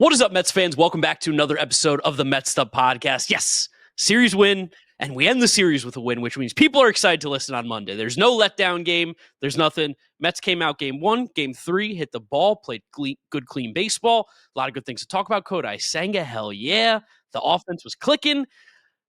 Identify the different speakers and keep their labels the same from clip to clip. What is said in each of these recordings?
Speaker 1: What is up, Mets fans? Welcome back to another episode of the Mets'd podcast. Yes, series win, and we end the series with a win, which means people are excited to listen on Monday. There's no letdown game. There's nothing. Mets came out game 1, game 3, hit the ball, played good, clean baseball. A lot of good things to talk about. Kodai Senga, hell yeah. The offense was clicking.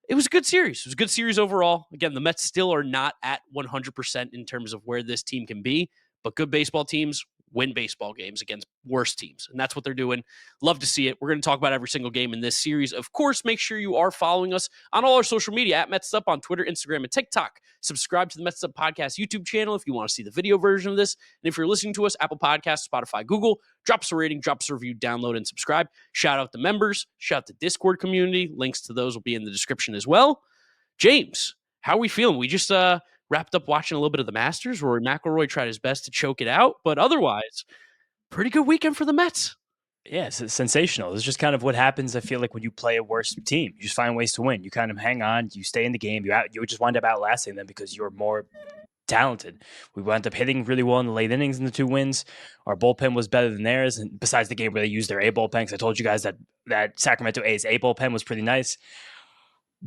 Speaker 1: It was a good series. It was a good series overall. Again, the Mets still are not at 100% in terms of where this team can be, but good baseball teams win baseball games against worse teams, and that's what they're doing. Love to see it. We're going to talk about every single game in this series. Of course, make sure you are following us on all our social media at Mets'd on Twitter, Instagram, and TikTok. Subscribe to the Mets'd podcast YouTube channel if you want to see the video version of this. And if you're listening to us, Apple Podcasts, Spotify, Google, drop us a rating, drop us a review, download, and subscribe. Shout out the members. Shout out the Discord community. Links to those will be in the description as well. James, how are we feeling? We just wrapped up watching a little bit of the Masters. Rory McIlroy tried his best to choke it out, but otherwise, pretty good weekend for the Mets.
Speaker 2: Yeah, it's sensational. It's just kind of what happens, I feel like, when you play a worse team. You just find ways to win. You kind of hang on. You stay in the game. You just wind up outlasting them because you're more talented. We wound up hitting really well in the late innings in the 2 wins. Our bullpen was better than theirs. And besides the game where they used their A bullpen, because I told you guys that Sacramento A's A bullpen was pretty nice.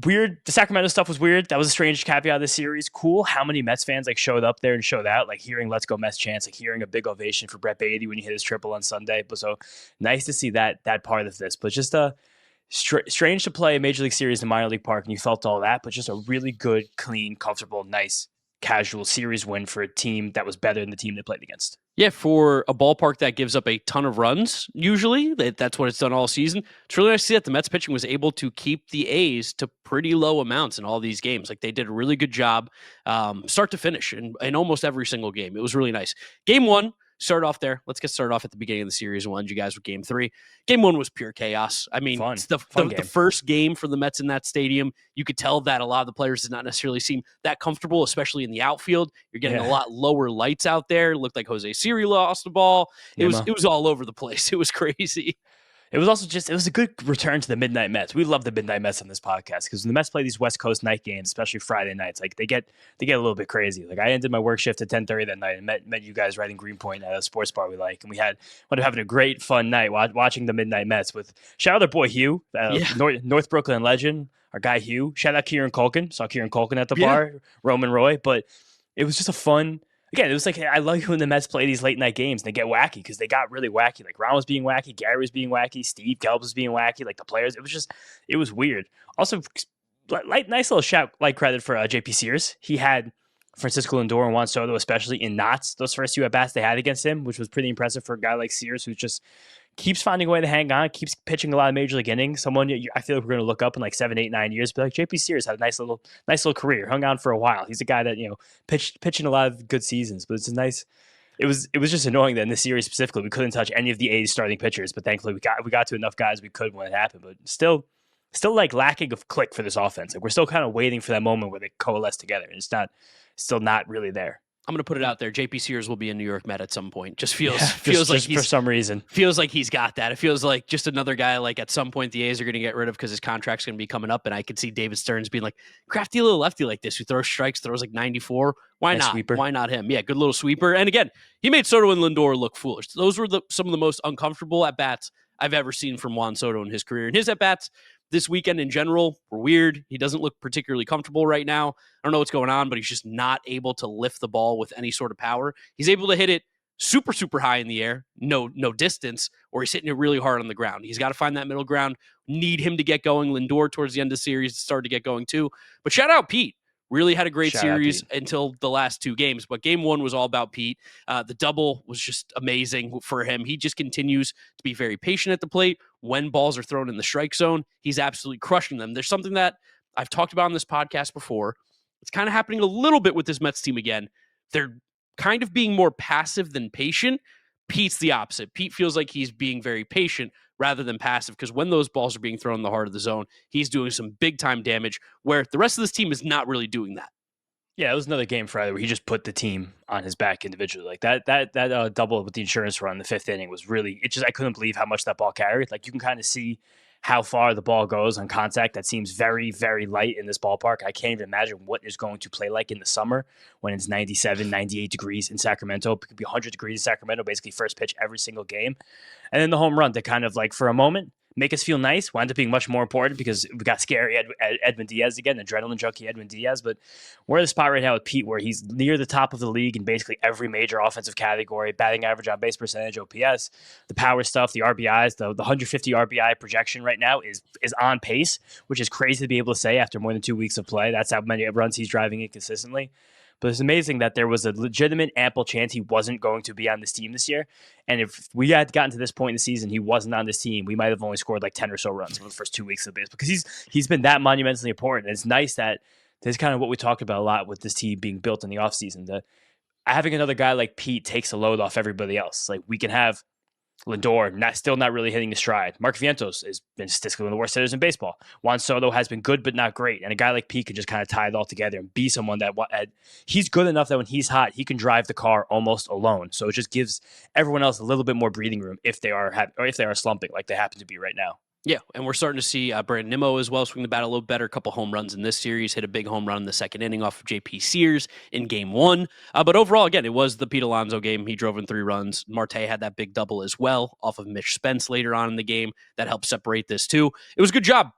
Speaker 2: Weird. The Sacramento stuff was weird. That was a strange caveat of this series. Cool. How many Mets fans showed up there and showed out, hearing "Let's Go Mets" chants, hearing a big ovation for Brett Baty when he hit his triple on Sunday. But so nice to see that part of this. But just strange to play a Major League Series in minor league park, and you felt all that. But just a really good, clean, comfortable, nice, casual series win for a team that was better than the team they played against.
Speaker 1: Yeah, for a ballpark that gives up a ton of runs, usually, that's what it's done all season. It's really nice to see that the Mets pitching was able to keep the A's to pretty low amounts in all these games. They did a really good job start to finish in almost every single game. It was really nice. Game 1, start off there. Let's get started off at the beginning of the series and we'll end you guys with game 3. Game 1 was pure chaos. I mean, it's the first game for the Mets in that stadium. You could tell that a lot of the players did not necessarily seem that comfortable, especially in the outfield. You're getting a lot lower lights out there. It looked like Jose Siri lost the ball. It was all over the place. It was crazy.
Speaker 2: It was also it was a good return to the Midnight Mets. We love the Midnight Mets on this podcast because when the Mets play these West Coast night games, especially Friday nights, they get a little bit crazy. I ended my work shift at 10:30 that night and met you guys right in Greenpoint at a sports bar we like, and we wound up having a great fun night watching the Midnight Mets with shout out our boy Hugh, North Brooklyn legend, our guy Hugh. Shout out Kieran Culkin. Saw Kieran Culkin at the bar, Roman Roy, but it was just a fun. Again, it was I like when the Mets play these late night games and they get wacky because they got really wacky. Ron was being wacky, Gary was being wacky, Steve Gelb was being wacky. The players, it was weird. Also, nice little shout, credit for JP Sears. He had Francisco Lindor and Juan Soto, especially in knots, those first 2 at bats they had against him, which was pretty impressive for a guy like Sears who just keeps finding a way to hang on, keeps pitching a lot of major league innings. Someone I feel like we're going to look up in 7, 8, 9 years, but JP Sears had a nice little career, hung on for a while. He's a guy that pitching a lot of good seasons, but it's a nice. It was just annoying that in this series specifically we couldn't touch any of the A's starting pitchers, but thankfully we got to enough guys we could when it happened. But still lacking of click for this offense. We're still kind of waiting for that moment where they coalesce together, and it's still not really there.
Speaker 1: I'm going to put it out there. JP Sears will be a New York Met at some point. Just feels like
Speaker 2: for some reason.
Speaker 1: Feels like he's got that. It feels like just another guy at some point the A's are going to get rid of because his contract's going to be coming up. And I could see David Stearns being crafty little lefty like this who throws strikes, throws 94. Why not? Sweeper. Why not him? Yeah, good little sweeper. And again, he made Soto and Lindor look foolish. Those were some of the most uncomfortable at-bats I've ever seen from Juan Soto in his career. And his at-bats this weekend in general were weird. He doesn't look particularly comfortable right now. I don't know what's going on, but he's just not able to lift the ball with any sort of power. He's able to hit it super, super high in the air, no distance, or he's hitting it really hard on the ground. He's got to find that middle ground. Need him to get going. Lindor towards the end of the series started to get going too. But shout out Pete. Really had a great series until the last 2 games. But game 1 was all about Pete. The double was just amazing for him. He just continues to be very patient at the plate. When balls are thrown in the strike zone, he's absolutely crushing them. There's something that I've talked about on this podcast before. It's kind of happening a little bit with this Mets team again. They're kind of being more passive than patient. Pete's the opposite. Pete feels like he's being very patient rather than passive because when those balls are being thrown in the heart of the zone, he's doing some big-time damage where the rest of this team is not really doing that.
Speaker 2: Yeah, it was another game Friday where he just put the team on his back individually. That double with the insurance run in the 5th inning was really, I couldn't believe how much that ball carried. You can kind of see how far the ball goes on contact. That seems very, very light in this ballpark. I can't even imagine what it's going to play like in the summer when it's 97, 98 degrees in Sacramento. It could be 100 degrees in Sacramento, basically first pitch every single game. And then the home run to kind of like for a moment make us feel nice wound up being much more important because we got scary Edwin Diaz again, adrenaline junkie Edwin Diaz. But we're at the spot right now with Pete where he's near the top of the league in basically every major offensive category: batting average, on base percentage, OPS, the power stuff, the RBIs. The 150 RBI projection right now is on pace, which is crazy to be able to say after more than 2 weeks of play. That's how many runs he's driving in consistently. But it's amazing that there was a legitimate, ample chance he wasn't going to be on this team this year. And if we had gotten to this point in the season, he wasn't on this team, we might have only scored like 10 or so runs for the first 2 weeks of baseball because he's been that monumentally important. And it's nice that this is kind of what we talked about a lot with this team being built in the offseason. That having another guy like Pete takes a load off everybody else. Like we can have Lindor still not really hitting the stride. Mark Vientos has been statistically one of the worst hitters in baseball. Juan Soto has been good but not great. And a guy like Pete can just kind of tie it all together and be someone that he's good enough that when he's hot, he can drive the car almost alone. So it just gives everyone else a little bit more breathing room if they are slumping like they happen to be right now.
Speaker 1: Yeah, and we're starting to see Brandon Nimmo as well swing the bat a little better. A couple home runs in this series. Hit a big home run in the second inning off of J.P. Sears in Game 1. But overall, again, it was the Pete Alonso game. He drove in 3 runs. Marte had that big double as well off of Mitch Spence later on in the game. That helped separate this too. It was a good job.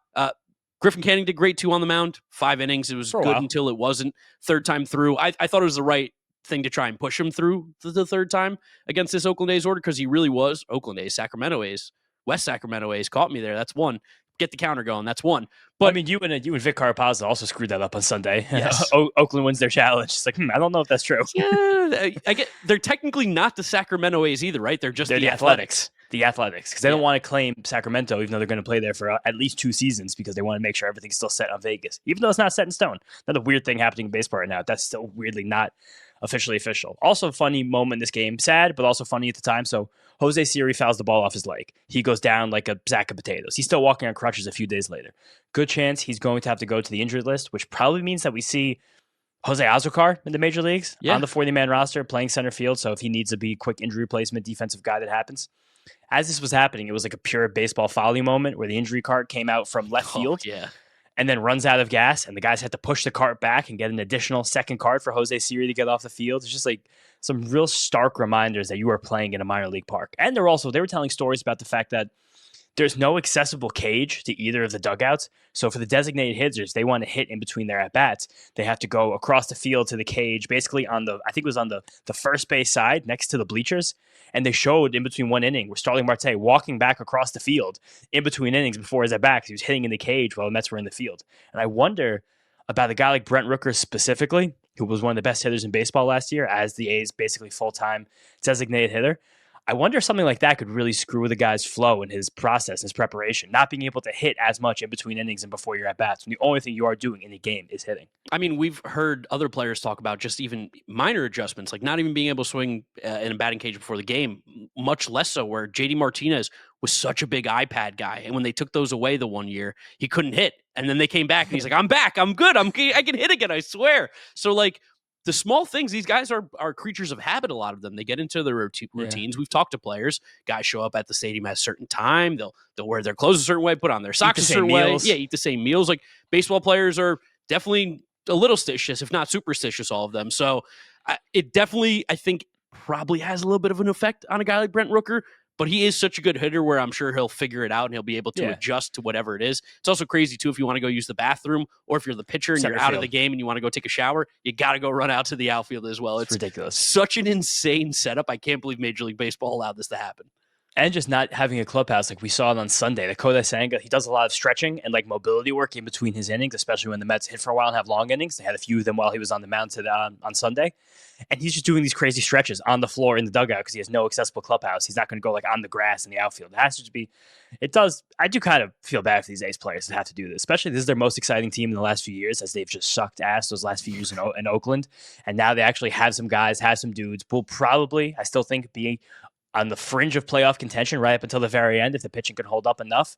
Speaker 1: Griffin Canning did great too on the mound. 5 innings. It was good until it wasn't. Third time through, I thought it was the right thing to try and push him through the third time against this Oakland A's order because he really was. Oakland A's, Sacramento A's. West Sacramento A's caught me there. That's 1. Get the counter going. That's 1. But
Speaker 2: I mean, you and Vic Carapazza also screwed that up on Sunday.
Speaker 1: Yes.
Speaker 2: Oakland wins their challenge. It's like, I don't know if that's true.
Speaker 1: Yeah, they're technically not the Sacramento A's either, right? They're the
Speaker 2: Athletics. The Athletics, because they don't want to claim Sacramento, even though they're going to play there for at least 2 seasons, because they want to make sure everything's still set on Vegas, even though it's not set in stone. Another weird thing happening in baseball right now. That's still weirdly not officially official. Also, a funny moment in this game, sad, but also funny at the time. So Jose Siri fouls the ball off his leg. He goes down like a sack of potatoes. He's still walking on crutches a few days later. Good chance he's going to have to go to the injured list, which probably means that we see Jose Azocar in the major leagues on the 40-man roster playing center field. So if he needs to be a quick injury replacement defensive guy, that happens. As this was happening, it was like a pure baseball folly moment where the injury cart came out from left field and then runs out of gas, and the guys had to push the cart back and get an additional second cart for Jose Siri to get off the field. It's just like some real stark reminders that you are playing in a minor league park. And they were telling stories about the fact that there's no accessible cage to either of the dugouts. So for the designated hitters, they want to hit in between their at-bats. They have to go across the field to the cage, basically I think it was on the first base side next to the bleachers. And they showed in between one inning where Starling Marte walking back across the field in between innings before his at-bat because he was hitting in the cage while the Mets were in the field. And I wonder about a guy like Brent Rooker specifically, who was one of the best hitters in baseball last year as the A's basically full-time designated hitter. I wonder if something like that could really screw with a guy's flow and his process, his preparation, not being able to hit as much in between innings and before you're at bats. And the only thing you are doing in the game is hitting.
Speaker 1: I mean, we've heard other players talk about just even minor adjustments, like not even being able to swing in a batting cage before the game, much less so where JD Martinez was such a big iPad guy. And when they took those away the one year, he couldn't hit. And then they came back and he's like, I'm back. I'm good. I can hit again. I swear. So like, the small things, these guys are creatures of habit, a lot of them. They get into their routines. Yeah. We've talked to players. Guys show up at the stadium at a certain time. They'll wear their clothes a certain way, put on their socks a certain way. Yeah, eat the same meals. Like baseball players are definitely a little stitious, if not superstitious, all of them. So it definitely, I think, probably has a little bit of an effect on a guy like Brent Rooker. But he is such a good hitter where I'm sure he'll figure it out and he'll be able to adjust to whatever it is. It's also crazy, too, if you want to go use the bathroom or if you're the pitcher and you're out of the game and you want to go take a shower, you got to go run out to the outfield as well. It's
Speaker 2: ridiculous.
Speaker 1: Such an insane setup. I can't believe Major League Baseball allowed this to happen.
Speaker 2: And just not having a clubhouse like we saw it on Sunday. The Kodai Senga, he does a lot of stretching and like mobility work in between his innings, especially when the Mets hit for a while and have long innings. They had a few of them while he was on the mound on Sunday. And he's just doing these crazy stretches on the floor in the dugout because he has no accessible clubhouse. He's not going to go like on the grass in the outfield. It has to be, I do kind of feel bad for these A's players that have to do this, especially this is their most exciting team in the last few years as they've just sucked ass those last few years in Oakland. And now they actually have some guys, have some dudes, will probably, I still think, be on the fringe of playoff contention right up until the very end if the pitching can hold up enough.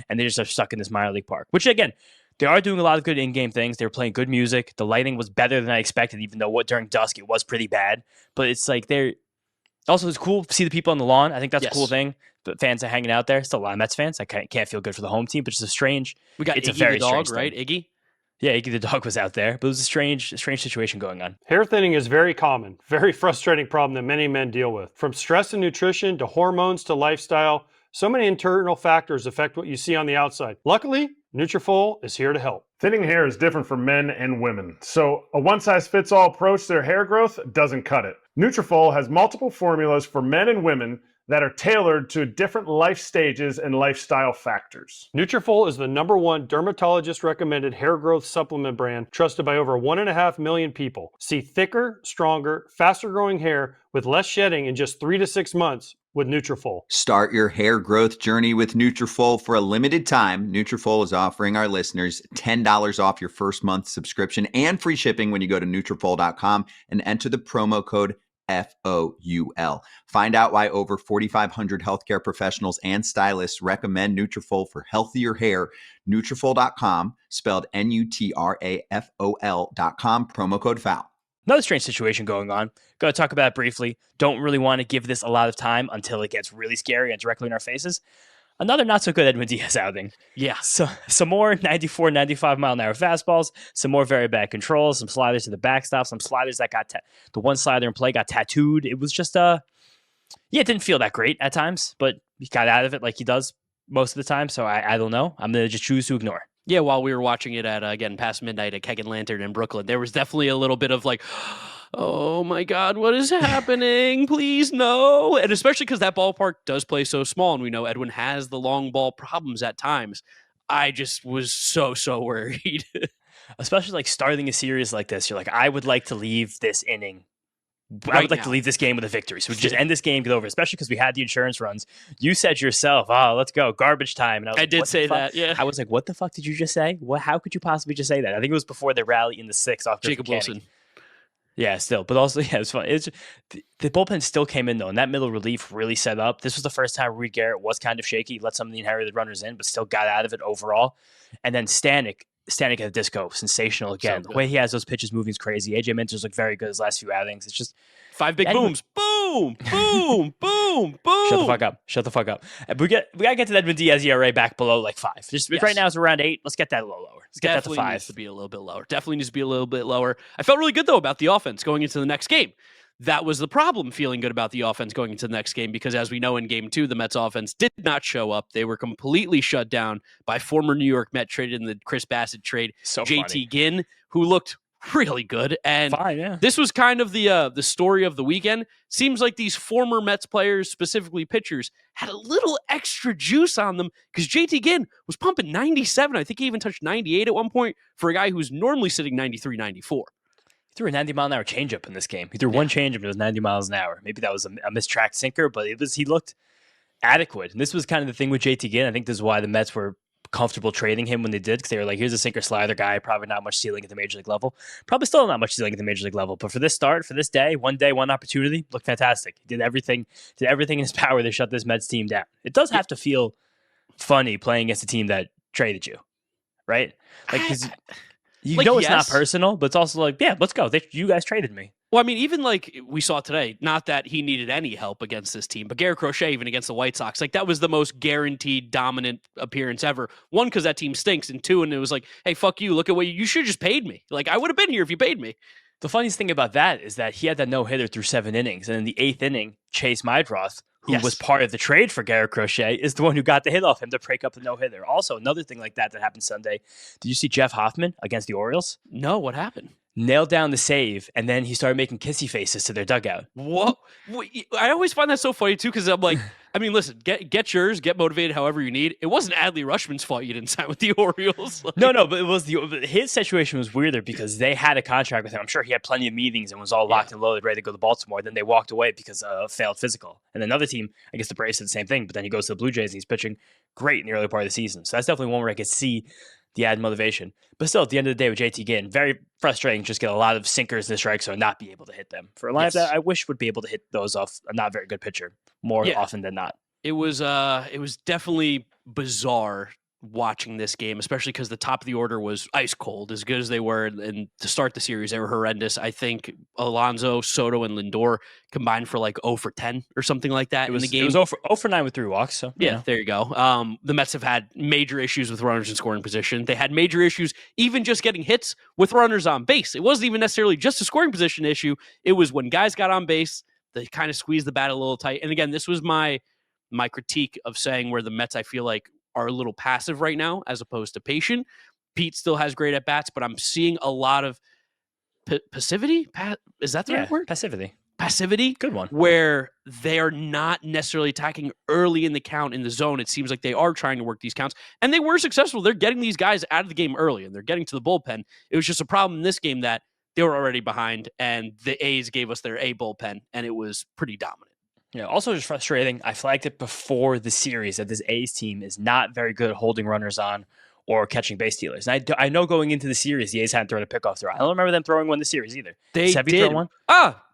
Speaker 2: And they just are stuck in this minor league park, which again, they are doing a lot of good in-game things. They were playing good music. The lighting was better than I expected, even though during dusk it was pretty bad. But it's like it's cool to see the people on the lawn. I think that's a cool thing. the fans are hanging out there. Still a lot of Mets fans. I can't feel good for the home team, but it's
Speaker 1: We got
Speaker 2: it's
Speaker 1: Iggy
Speaker 2: a very
Speaker 1: the dog,
Speaker 2: strange
Speaker 1: right?
Speaker 2: thing.
Speaker 1: Iggy?
Speaker 2: Yeah, Iggy the dog was out there, but it was a strange situation going on.
Speaker 3: Hair thinning is very common, very frustrating problem that many men deal with. From stress and nutrition to hormones to lifestyle, so many internal factors affect what you see on the outside. Luckily, Nutrafol is here to help.
Speaker 4: Thinning hair is different for men and women, so a one-size-fits-all approach to their hair growth doesn't cut it. Nutrafol has multiple formulas for men and women that are tailored to different life stages and lifestyle factors.
Speaker 3: Nutrafol is the #1 dermatologist-recommended hair growth supplement brand trusted by over 1.5 million people. See thicker, stronger, faster-growing hair with less shedding in just 3 to 6 months with Nutrafol.
Speaker 5: Start your hair growth journey with Nutrafol. For a limited time, Nutrafol is offering our listeners $10 off your first month subscription and free shipping when you go to Nutrafol.com and enter the promo code FOUL. Find out why over 4,500 healthcare professionals and stylists recommend Nutrafol for healthier hair. Nutrafol.com, spelled Nutrafol.com, promo code FOUL.
Speaker 2: Another strange situation going on. Going to talk about it briefly. Don't really want to give this a lot of time until it gets really scary and directly in our faces. Another not so good Edwin Diaz outing.
Speaker 1: Yeah.
Speaker 2: So some more 94, 95 mile an hour fastballs, some more very bad controls, some sliders to the backstop, some sliders that got the one slider in play got tattooed. It was just it didn't feel that great at times, but he got out of it like he does most of the time. So I don't know. I'm going to just choose to ignore.
Speaker 1: Yeah, while we were watching it at, again, past midnight at Keg and Lantern in Brooklyn, there was definitely a little bit of like, oh my God, what is happening? Please, no. And especially because that ballpark does play so small, and we know Edwin has the long ball problems at times. I just was so worried.
Speaker 2: Especially like starting a series like this. You're like, I would like to leave this inning. I would like to leave this game with a victory. So we just end this game, get over, especially because we had the insurance runs. You said yourself, oh, let's go, garbage time. And
Speaker 1: I did say that, yeah.
Speaker 2: I was like, what the fuck did you just say? How could you possibly just say that? I think it was before the rally in the 6th off
Speaker 1: Jacob Wilson.
Speaker 2: Yeah, still. But also, yeah, it was fun. The bullpen still came in, though, and that middle relief really set up. This was the first time Reed Garrett was kind of shaky, let some of the inherited runners in, but still got out of it overall. And then Stanek at the disco, sensational again. The way he has those pitches moving is crazy. AJ Minter's looked very good his last few outings. It's just
Speaker 1: 5 big booms. Boom, boom, boom, boom.
Speaker 2: Shut the fuck up. We got to get to the Edwin Diaz ERA back below like 5. Right now it's around 8. Let's get that a little lower. Let's get that to 5.
Speaker 1: Needs to be a little bit lower. Definitely needs to be a little bit lower. I felt really good though about the offense going into the next game. That was the problem, feeling good about the offense going into the next game, because as we know in game 2, the Mets offense did not show up. They were completely shut down by former New York Met traded in the Chris Bassett trade, JT Ginn, who looked really good. And this was kind of the story of the weekend. Seems like these former Mets players, specifically pitchers, had a little extra juice on them, because JT Ginn was pumping 97. I think he even touched 98 at one point for a guy who's normally sitting 93, 94.
Speaker 2: He threw a 90 mile an hour changeup in this game. He threw one changeup, it was 90 miles an hour. Maybe that was a mistracked sinker, but he looked adequate. And this was kind of the thing with JT Ginn. I think this is why the Mets were comfortable trading him when they did, because they were like, here's a sinker slider guy, probably not much ceiling at the major league level. Probably still not much ceiling at the major league level. But for this start, for this day, one opportunity, looked fantastic. He did everything in his power to shut this Mets team down. It does have to feel funny playing against a team that traded you, right? Like, because it's not personal, but it's also like, yeah, let's go. You guys traded me.
Speaker 1: Well, I mean, even like we saw today, not that he needed any help against this team, but Garrett Crochet, even against the White Sox, like that was the most guaranteed dominant appearance ever. 1, because that team stinks, and 2, and it was like, hey, fuck you. Look at what you should have just paid me. Like, I would have been here if you paid me.
Speaker 2: The funniest thing about that is that he had that no-hitter through 7 innings, and in the 8th inning, Chase Mydroth, who was part of the trade for Garrett Crochet, is the one who got the hit off him to break up the no-hitter. Also, another thing like that happened Sunday. Did you see Jeff Hoffman against the Orioles?
Speaker 1: No, what happened?
Speaker 2: Nailed down the save, and then he started making kissy faces to their dugout.
Speaker 1: What? I always find that so funny, too, because I'm like, I mean, listen, get yours, get motivated however you need. It wasn't Adley Rutschman's fault you didn't sign with the Orioles.
Speaker 2: No, but it was his situation was weirder because they had a contract with him. I'm sure he had plenty of meetings and was all locked and loaded, ready to go to Baltimore. Then they walked away because of failed physical. And another team, I guess the Braves did the same thing, but then he goes to the Blue Jays and he's pitching great in the early part of the season. So that's definitely one where I could see the added motivation. But still, at the end of the day with JT Ginn, very frustrating, just get a lot of sinkers in the strike zone, not be able to hit them. For a lineup that I wish would be able to hit those off a not very good pitcher more often than not.
Speaker 1: It was definitely bizarre watching this game, especially because the top of the order was ice cold, as good as they were. And to start the series, they were horrendous. I think Alonso, Soto, and Lindor combined for like 0 for 10 or something like that in the game.
Speaker 2: It was 0 for 9 with 3 walks. So
Speaker 1: yeah, there you go. The Mets have had major issues with runners in scoring position. They had major issues even just getting hits with runners on base. It wasn't even necessarily just a scoring position issue. It was when guys got on base, they kind of squeezed the bat a little tight. And again, this was my critique of saying where the Mets, I feel like, are a little passive right now as opposed to patient. Pete still has great at bats, but I'm seeing a lot of passivity. Is that the right word? Passivity.
Speaker 2: Good one.
Speaker 1: Where they are not necessarily attacking early in the count in the zone. It seems like they are trying to work these counts, and they were successful. They're getting these guys out of the game early, and they're getting to the bullpen. It was just a problem in this game that they were already behind, and the A's gave us their A bullpen, and it was pretty dominant.
Speaker 2: Yeah, also just frustrating. I flagged it before the series that this A's team is not very good at holding runners on or catching base stealers. And I know going into the series, the A's hadn't thrown a pickoff throw. I don't remember them throwing one in the series either.
Speaker 1: They did.
Speaker 2: One?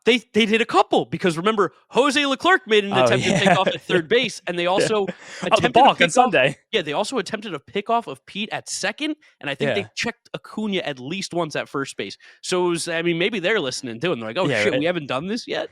Speaker 1: They did a couple, because remember, Jose Leclerc made an attempt to pick off at third base, and they also attempted
Speaker 2: the balk on Sunday.
Speaker 1: Yeah, they also attempted a pickoff of Pete at second, and I think they checked Acuna at least once at first base. So it was, maybe they're listening too, and they're like, shit, we haven't done this yet.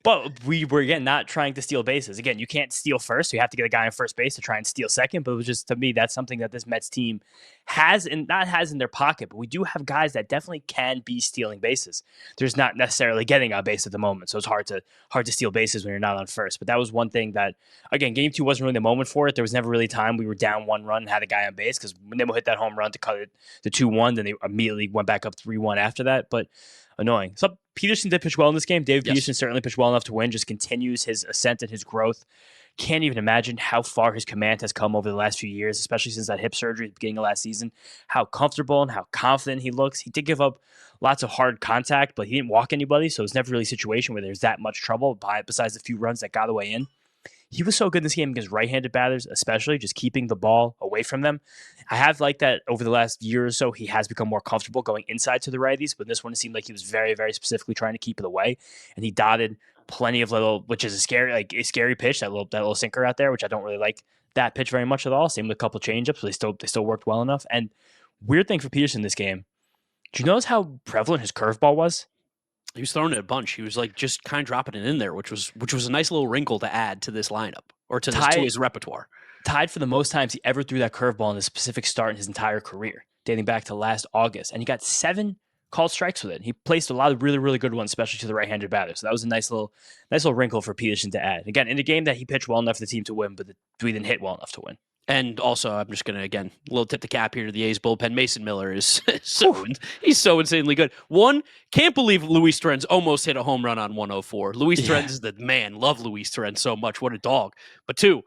Speaker 2: But we were, again, not trying to steal bases. Again, you can't steal first. So you have to get a guy on first base to try and steal second. But it was just, to me, that's something that this Mets team has, and not has in their pocket. But we do have guys that definitely can be stealing bases. There's not necessarily getting on base at the moment. So it's hard to steal bases when you're not on first. But that was one thing that, again, game 2 wasn't really the moment for it. There was never really time. We were down 1 run and had a guy on base, because when they hit that home run to cut it to 2-1, then they immediately went back up 3-1 after that. But annoying. So Peterson did pitch well in this game. David Peterson certainly pitched well enough to win, just continues his ascent and his growth. Can't even imagine how far his command has come over the last few years, especially since that hip surgery at the beginning of last season, how comfortable and how confident he looks. He did give up lots of hard contact, but he didn't walk anybody, so it's never really a situation where there's that much trouble besides the few runs that got away in. He was so good in this game against right-handed batters, especially just keeping the ball away from them. I have liked that over the last year or so. He has become more comfortable going inside to the righties, but this one it seemed like he was very, very specifically trying to keep it away, and he dotted plenty of little, which is a scary pitch, that little sinker out there, which I don't really like that pitch very much at all. Same with a couple of changeups, but they still worked well enough. And weird thing for Peterson this game, did you notice how prevalent his curveball was?
Speaker 1: He was throwing it a bunch. He was like just kind of dropping it in there, which was a nice little wrinkle to add to this lineup, or to his repertoire.
Speaker 2: Tied for the most times he ever threw that curveball in a specific start in his entire career, dating back to last August. And he got 7 called strikes with it. He placed a lot of really, really good ones, especially to the right-handed batter. So that was a nice little wrinkle for Peterson to add. Again, in a game that he pitched well enough for the team to win, but we didn't hit well enough to win.
Speaker 1: And also, I'm just going to, again, a little tip the cap here to the A's bullpen. Mason Miller is he's so insanely good. One, can't believe Luis Torrens almost hit a home run on 104. Luis Torrens is the man. Love Luis Torrens so much. What a dog. But 2,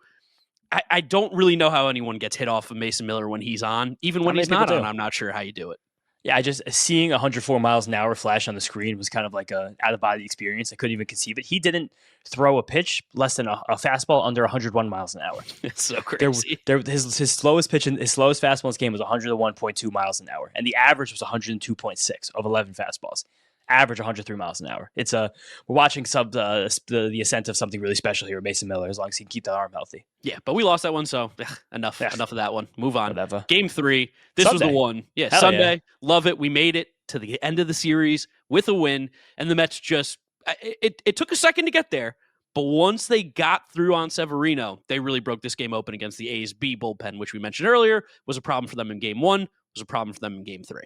Speaker 1: I don't really know how anyone gets hit off of Mason Miller when he's on. Even when he's not on, I'm not sure how you do it.
Speaker 2: Yeah, I just seeing 104 miles an hour flash on the screen was kind of like a out-of-body experience. I couldn't even conceive it. He didn't throw a pitch less than a fastball under 101 miles an hour.
Speaker 1: It's so crazy.
Speaker 2: His slowest pitch and his slowest fastball in this game was 101.2 miles an hour, and the average was 102.6 of 11 fastballs. Average 103 miles an hour. It's we're watching the ascent of something really special here with Mason Miller, as long as he can keep that arm healthy.
Speaker 1: Yeah, but we lost that one, so enough of that one. Move on.
Speaker 2: Whatever.
Speaker 1: Game 3. This Sunday. Was the one. Yeah, Hell Sunday. Yeah. Love it. We made it to the end of the series with a win, and the Mets just it took a second to get there, but once they got through on Severino, they really broke this game open against the A's B bullpen, which we mentioned earlier was a problem for them in Game 1, was a problem for them in Game 3.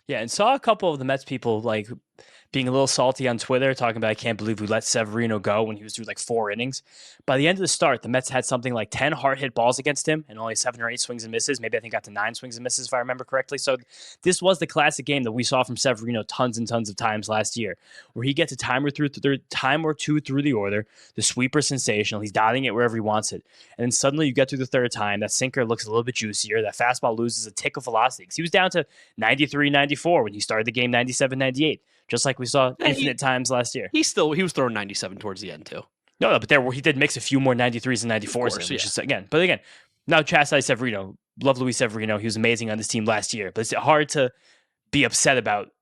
Speaker 2: Yeah, and saw a couple of the Mets people like being a little salty on Twitter, talking about, I can't believe we let Severino go when he was through like 4 innings. By the end of the start, the Mets had something like 10 hard hit balls against him and only 7 or 8 swings and misses. Maybe I think got to 9 swings and misses if I remember correctly. So this was the classic game that we saw from Severino tons and tons of times last year, where he gets a time or two through the order. The sweeper sensational. He's dotting it wherever he wants it. And then suddenly you get through the 3rd time. That sinker looks a little bit juicier. That fastball loses a tick of velocity. He was down to 93, 94 when he started the game, 97, 98. Just like we saw infinite times last year.
Speaker 1: He was throwing 97 towards the end too.
Speaker 2: No, but he did mix a few more 93s and 94s, which is again, now chastise Severino. Love Luis Severino. He was amazing on this team last year, but it's hard to be upset about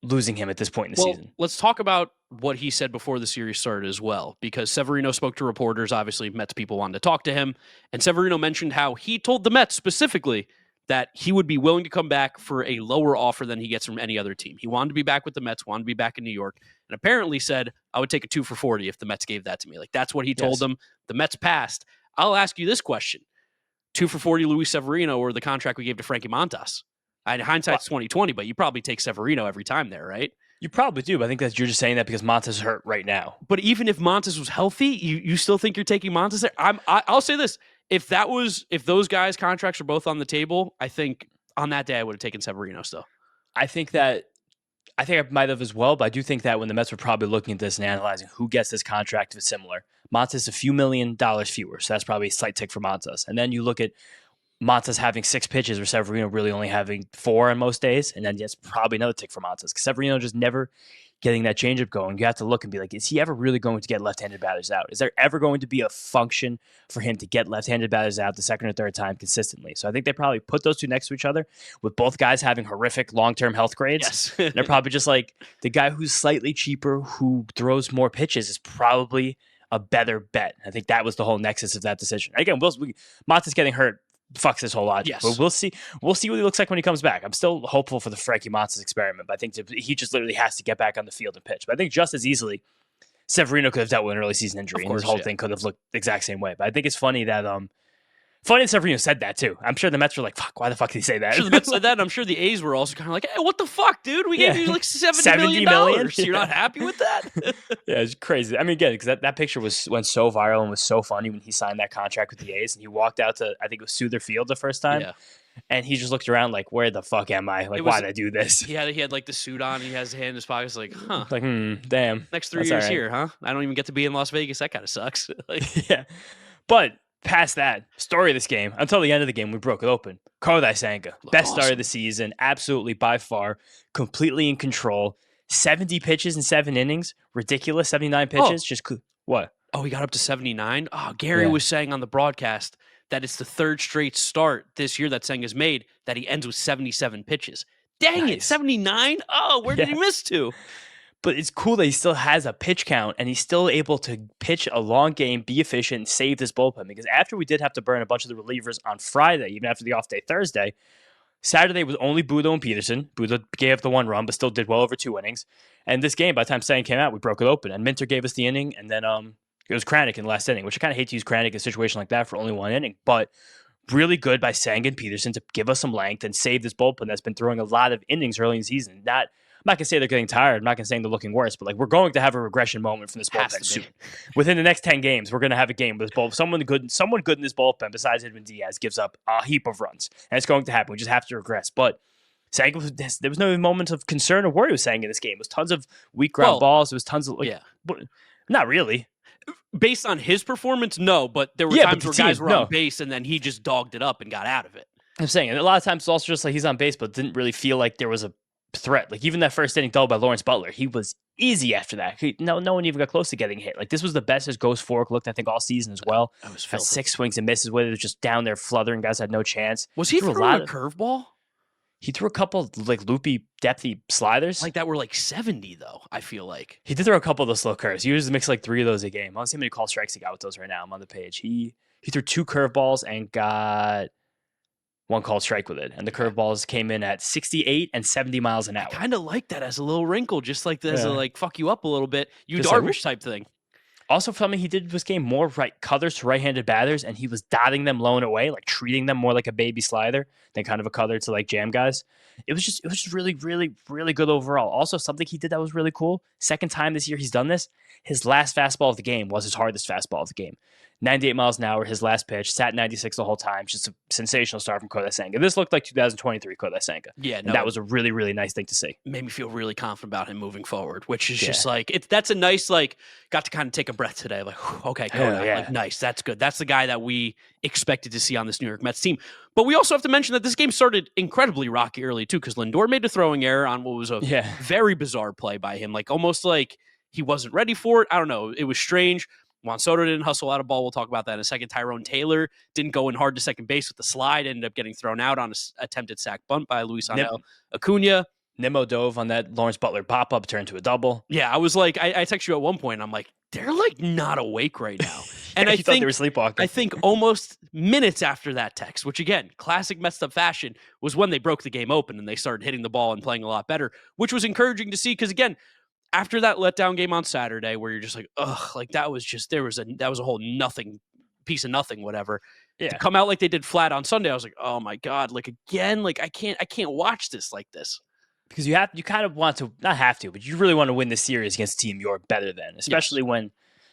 Speaker 2: losing him at this point in the season.
Speaker 1: Let's talk about what he said before the series started as well, because Severino spoke to reporters. Obviously, Mets people wanted to talk to him, and Severino mentioned how he told the Mets specifically that he would be willing to come back for a lower offer than he gets from any other team. He wanted to be back with the Mets, wanted to be back in New York, and apparently said, I would take a 2 for $40 if the Mets gave that to me. Like, that's what he told them. The Mets passed. I'll ask you this question. 2 for $40 Luis Severino or the contract we gave to Frankie Montas? Hindsight's 20/20, but you probably take Severino every time there, right?
Speaker 2: You probably do, but I think that you're just saying that because Montas is hurt right now.
Speaker 1: But even if Montas was healthy, you still think you're taking Montas there? I'll say this. If those guys' contracts are both on the table, I think on that day I would have taken Severino still.
Speaker 2: I think I might have as well, but I do think that when the Mets were probably looking at this and analyzing who gets this contract if it's similar, Montas a few $1 million fewer, so that's probably a slight tick for Montas. And then you look at Montas having 6 pitches or Severino really only having 4 on most days, and then it's probably another tick for Montas because Severino just never getting that changeup going. You have to look and be like, is he ever really going to get left-handed batters out? Is there ever going to be a function for him to get left-handed batters out the second or third time consistently? So I think they probably put those two next to each other with both guys having horrific long-term health grades.
Speaker 1: Yes.
Speaker 2: They're probably just like the guy who's slightly cheaper, who throws more pitches is probably a better bet. I think that was the whole nexus of that decision. Again, Montas getting hurt fucks this whole logic.
Speaker 1: Yes.
Speaker 2: But we'll see what he looks like when he comes back. I'm still hopeful for the Frankie Montas experiment, but I think he just literally has to get back on the field and pitch. But I think just as easily, Severino could have dealt with an early season injury, and his whole thing could have looked the exact same way. But I think it's funny that Severino said that too. I'm sure the Mets were like, "Fuck, why the fuck did he say that?"
Speaker 1: I'm sure the Mets said that, and I'm sure the A's were also kind of like, "Hey, what the fuck, dude? We gave you like $70 million. You're not happy with that?"
Speaker 2: Yeah, it's crazy. I mean, again, because that picture went so viral and was so funny when he signed that contract with the A's, and he walked out to, I think it was Souther Field the first time, and he just looked around like, "Where the fuck am I? Like, why did I do this?"
Speaker 1: He had like the suit on. He has his hand in his pocket. It's like, huh?
Speaker 2: Like, damn.
Speaker 1: Next 3 years here, huh? I don't even get to be in Las Vegas. That kind of sucks.
Speaker 2: Yeah, but. Past that, story of this game, until the end of the game, we broke it open. Kodai Senga, best start of the season, absolutely by far, completely in control. 70 pitches in 7 innings, ridiculous. 79 pitches, what?
Speaker 1: Oh, he got up to 79? Oh, Gary was saying on the broadcast that it's the 3rd straight start this year that Senga's made that he ends with 77 pitches. Dang it, 79? Oh, where did he miss to?
Speaker 2: But it's cool that he still has a pitch count and he's still able to pitch a long game, be efficient, and save this bullpen. Because after we did have to burn a bunch of the relievers on Friday, even after the off day Thursday, Saturday was only Budo and Peterson. Budo gave up the 1 run, but still did well over 2 innings. And this game, by the time Senga came out, we broke it open. And Minter gave us the inning, and then it was Kranick in the last inning, which I kind of hate to use Kranick in a situation like that for only 1 inning. But really good by Senga and Peterson to give us some length and save this bullpen that's been throwing a lot of innings early in the season. I'm not going to say they're getting tired. I'm not going to say they're looking worse, but like we're going to have a regression moment from this bullpen soon. Within the next 10 games, we're going to have a game with this bullpen. Someone good in this bullpen besides Edwin Diaz gives up a heap of runs. And it's going to happen. We just have to regress. But Senga, there was no moment of concern or worry with Senga in this game. It was tons of weak ground balls. It was tons of not really.
Speaker 1: Based on his performance, no, but there were times where guys were on base and then he just dogged it up and got out of it.
Speaker 2: I'm saying, and a lot of times it's also just like he's on base, but didn't really feel like there was a threat. Like even that first inning double by Lawrence Butler, he was easy after that. No one even got close to getting hit. Like this was the best his ghost fork looked, I think, all season as well. Had 6 swings and misses with it. It was just down there fluttering. Guys had no chance.
Speaker 1: Was he throwing a curveball?
Speaker 2: He threw a couple like loopy, depthy sliders.
Speaker 1: Like that were like 70 though, I feel like.
Speaker 2: He did throw a couple of those slow curves. He usually makes like 3 of those a game. I don't see how many call strikes he got with those right now. I'm on the page. He threw 2 curveballs and got 1 called strike with it. And the curveballs came in at 68 and 70 miles an hour.
Speaker 1: I kind of like that as a little wrinkle, just like as a like fuck you up a little bit. You Darvish type thing.
Speaker 2: Also, something he did this game more cutters to right-handed batters, and he was dotting them low and away, like treating them more like a baby slider than kind of a cutter to like jam guys. It was just really, really, really good overall. Also, something he did that was really cool. Second time this year he's done this. His last fastball of the game was his hardest fastball of the game. 98 miles an hour, his last pitch, sat 96 the whole time. Just a sensational start from Kodai Senga. This looked like 2023 Kodai Senga.
Speaker 1: Yeah,
Speaker 2: and that was a really, really nice thing to see.
Speaker 1: Made me feel really confident about him moving forward, which is just like, that's a nice, like, got to kind of take a breath today. Like, okay, Kodai, like, nice. That's good. That's the guy that we expected to see on this New York Mets team. But we also have to mention that this game started incredibly rocky early, too, because Lindor made a throwing error on what was a very bizarre play by him. Like, almost like he wasn't ready for it. I don't know. It was strange. Juan Soto didn't hustle out a ball. We'll talk about that in a second. Tyrone Taylor didn't go in hard to second base with the slide. Ended up getting thrown out on an attempted sac bunt by Luis Angel Acuna.
Speaker 2: Nimmo dove on that Lawrence Butler pop-up, turned to a double.
Speaker 1: Yeah, I was like, I texted you at one point. I'm like, they're like not awake right now. And I
Speaker 2: thought
Speaker 1: think
Speaker 2: they were sleepwalking.
Speaker 1: I think almost minutes after that text, which again, classic Mets'd up fashion, was when they broke the game open and they started hitting the ball and playing a lot better, which was encouraging to see. Because again, after that letdown game on Saturday, where you're just like, ugh, like that was a whole nothing piece of nothing, whatever.
Speaker 2: Yeah.
Speaker 1: To come out like they did flat on Sunday, I was like, oh my God, like again, like I can't watch this like this.
Speaker 2: Because you kind of want to, not have to, but you really want to win this series against a team you're better than, especially when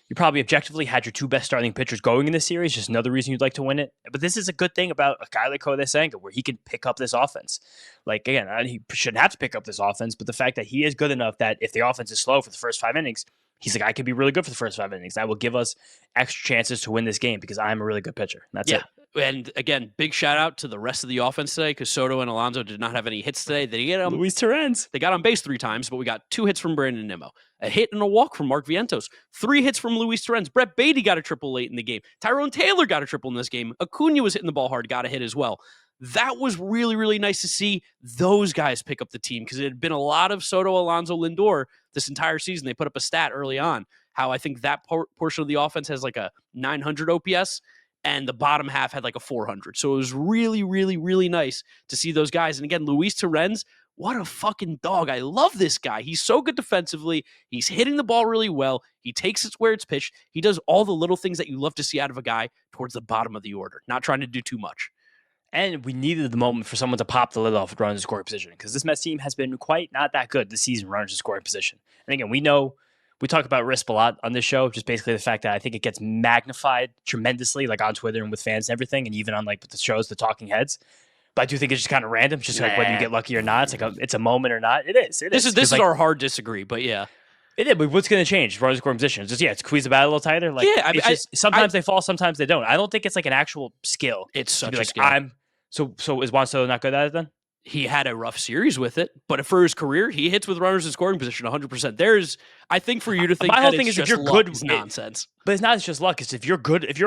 Speaker 2: you probably objectively had your two best starting pitchers going in this series. Just another reason you'd like to win it. But this is a good thing about a guy like Kodai Senga, where he can pick up this offense. Like, again, he shouldn't have to pick up this offense, but the fact that he is good enough that if the offense is slow for the first 5 innings, he's like, I could be really good for the first 5 innings. That will give us extra chances to win this game because I'm a really good pitcher. That's it.
Speaker 1: And again, big shout out to the rest of the offense today because Soto and Alonso did not have any hits today. They get
Speaker 2: Luis Torrens.
Speaker 1: They got on base 3 times, but we got 2 hits from Brandon Nimmo, a hit and a walk from Mark Vientos, 3 hits from Luis Torrens. Brett Baty got a triple late in the game. Tyrone Taylor got a triple in this game. Acuna was hitting the ball hard, got a hit as well. That was really, really nice to see those guys pick up the team because it had been a lot of Soto, Alonso, Lindor this entire season. They put up a stat early on how I think that portion of the offense has like a 900 OPS and the bottom half had like a 400. So it was really, really, really nice to see those guys. And again, Luis Torrens, what a fucking dog. I love this guy. He's so good defensively. He's hitting the ball really well. He takes it where it's pitched. He does all the little things that you love to see out of a guy towards the bottom of the order, not trying to do too much.
Speaker 2: And we needed the moment for someone to pop the lid off with runners in scoring position because this Mets team has been quite not that good this season, runners in scoring position. And again, we talk about RISP a lot on this show, just basically the fact that I think it gets magnified tremendously, like on Twitter and with fans and everything, and even on like the shows, the talking heads. But I do think it's just kind of random, just like whether you get lucky or not. It's like it's a moment or not. It is.
Speaker 1: This is our hard disagree, but yeah.
Speaker 2: It is, but what's going to change? Runners in scoring position. It's just, squeeze the bat a little tighter. Like,
Speaker 1: yeah,
Speaker 2: sometimes they fall, sometimes they don't. I don't think it's like an actual skill.
Speaker 1: It's such a
Speaker 2: like,
Speaker 1: skill.
Speaker 2: So is Juan Soto not good at it then?
Speaker 1: He had a rough series with it, but for his career, he hits with runners in scoring position 100%. I think for you to think that it's just luck is nonsense.
Speaker 2: But it's not just luck. It's if you're a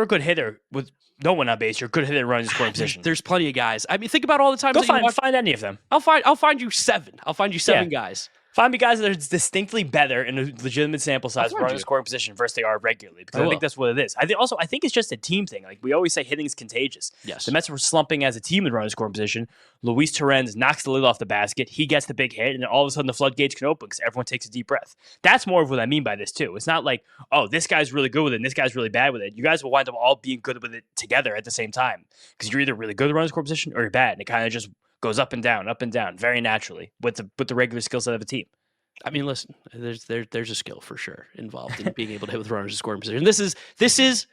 Speaker 2: good hitter with no one on base, you're a good hitter running in scoring position.
Speaker 1: There's plenty of guys. I mean, think about all the times.
Speaker 2: Find any of them.
Speaker 1: I'll find you 7. I'll find you 7 guys.
Speaker 2: Find me guys that are distinctly better in a legitimate sample size running in scoring position versus they are regularly. Because I think that's what it is. I think it's just a team thing. Like we always say, hitting is contagious.
Speaker 1: Yes.
Speaker 2: The Mets were slumping as a team in running in scoring position. Luis Torrens knocks the lid off the basket. He gets the big hit, and then all of a sudden the floodgates can open because everyone takes a deep breath. That's more of what I mean by this too. It's not like, oh, this guy's really good with it and this guy's really bad with it. You guys will wind up all being good with it together at the same time because you're either really good at running in scoring position or you're bad, and it kind of just goes up and down, very naturally with the regular skill set of a team.
Speaker 1: I mean, listen, there's a skill for sure involved in being able to hit with runners in scoring position. This is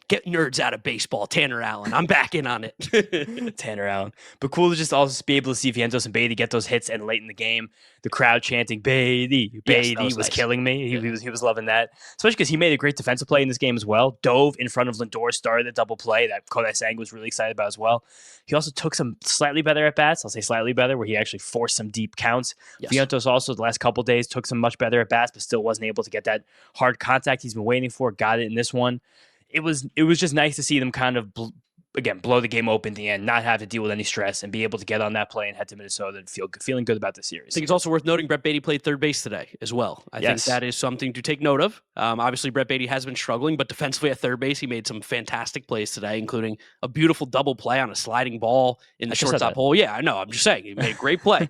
Speaker 1: get nerds out of baseball. Tanner Allen, I'm back in on it.
Speaker 2: Tanner Allen, but cool to just also be able to see Vientos and Baty get those hits and late in the game, the crowd chanting Baty was nice. Killing me. He was loving that, especially because he made a great defensive play in this game as well. Dove in front of Lindor, started a double play that Kodai Senga was really excited about as well. He also took some slightly better at bats. I'll say slightly better, where he actually forced some deep counts. Yes. Vientos also the last couple of days took some much better at bats, but still wasn't able to get that hard contact he's been waiting for. Got it in this one. It was just nice to see them kind of blow the game open at the end, not have to deal with any stress, and be able to get on that play and head to Minnesota and feeling good about the series.
Speaker 1: I think it's also worth noting Brett Baty played third base today as well. I think that is something to take note of. Obviously, Brett Baty has been struggling, but defensively at third base, he made some fantastic plays today, including a beautiful double play on a sliding ball in the shortstop hole. Yeah, I know. I'm just saying. He made a great play.